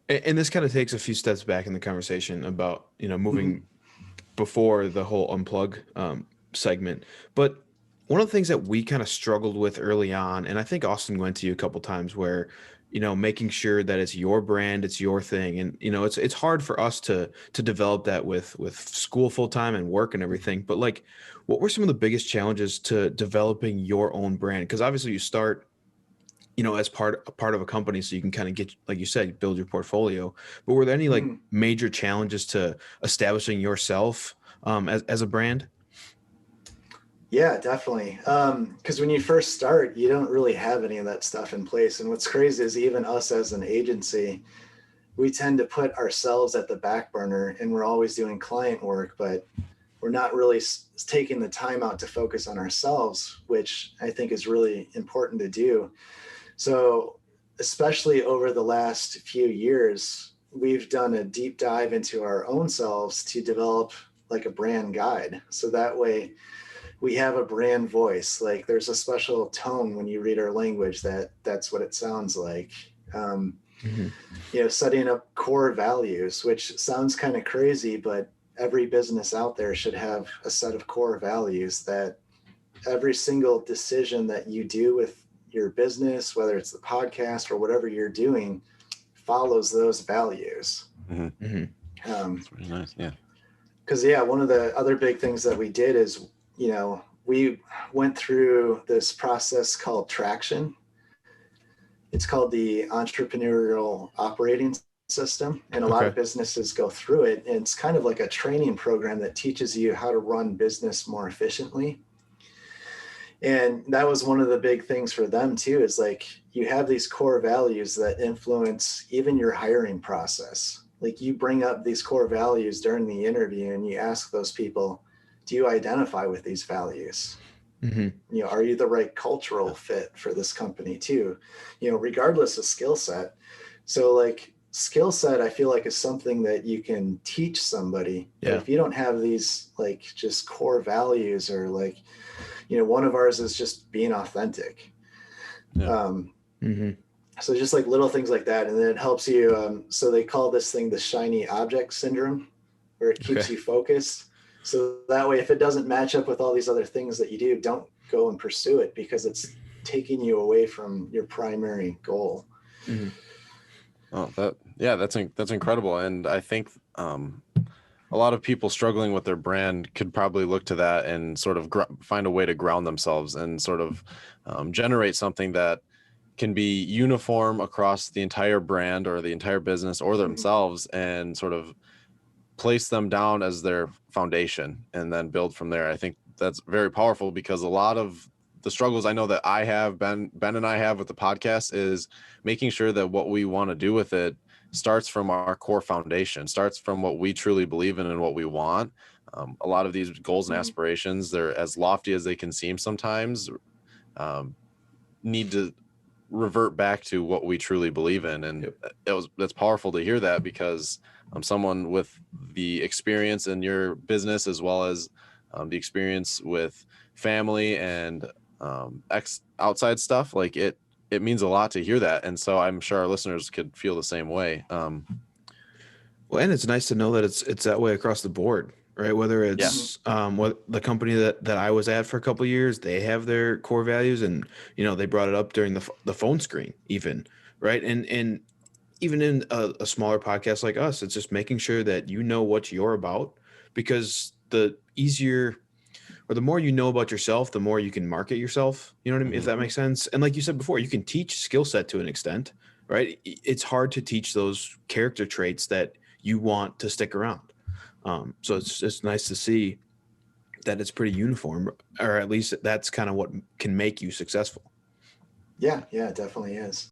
And this kind of takes a few steps back in the conversation about, moving before the whole unplug segment. But one of the things that we kind of struggled with early on, and I think Austin went to you a couple times, where making sure that it's your brand, it's your thing, and it's hard for us to develop that with school full time and work and everything. But like, what were some of the biggest challenges to developing your own brand? Because obviously you start as part of a company, so you can kind of get, like you said, build your portfolio. But were there any like major challenges to establishing yourself as a brand? Yeah, definitely. Because when you first start, you don't really have any of that stuff in place. And what's crazy is even us as an agency, we tend to put ourselves at the back burner, and we're always doing client work, but we're not really taking the time out to focus on ourselves, which I think is really important to do. So especially over the last few years, we've done a deep dive into our own selves to develop like a brand guide. So that way we have a brand voice. Like there's a special tone when you read our language that's what it sounds like. Setting up core values, which sounds kind of crazy, but every business out there should have a set of core values that every single decision that you do with your business, whether it's the podcast or whatever you're doing, follows those values. That's really nice. Yeah. Because one of the other big things that we did is, we went through this process called traction. It's called the entrepreneurial operating system, and a lot of businesses go through it. And it's kind of like a training program that teaches you how to run business more efficiently. And that was one of the big things for them too, is like you have these core values that influence even your hiring process. Like you bring up these core values during the interview and you ask those people, do you identify with these values? Are you the right cultural fit for this company too? Regardless of skill set. So like skill set, I feel like is something that you can teach somebody. Yeah. But if you don't have these like just core values, or like, one of ours is just being authentic. Yeah. So just like little things like that. And then it helps you. So they call this thing the shiny object syndrome, where it keeps you focused. So that way, if it doesn't match up with all these other things that you do, don't go and pursue it, because it's taking you away from your primary goal. Oh, that's incredible. And I think a lot of people struggling with their brand could probably look to that and sort of find a way to ground themselves and sort of generate something that can be uniform across the entire brand or the entire business or themselves, and sort of place them down as their foundation and then build from there. I think that's very powerful, because a lot of the struggles I know that I have, Ben and I have with the podcast, is making sure that what we want to do with it starts from our core foundation, starts from what we truly believe in and what we want. A lot of these goals and aspirations, they're as lofty as they can seem sometimes, need to revert back to what we truly believe in. And that's powerful to hear that, because I'm someone with the experience in your business, as well as the experience with family and outside stuff. Like it means a lot to hear that. And so I'm sure our listeners could feel the same way. Well, and it's nice to know that it's that way across the board, right? Whether it's what the company that I was at for a couple of years, they have their core values, and they brought it up during the phone screen even, right? And even in a smaller podcast like us, it's just making sure that you know what you're about, because the easier or the more you know about yourself, the more you can market yourself. You know what I mean? If that makes sense. And like you said before, you can teach skill set to an extent, right? It's hard to teach those character traits that you want to stick around. So it's just nice to see that it's pretty uniform, or at least that's kind of what can make you successful. Yeah, it definitely is.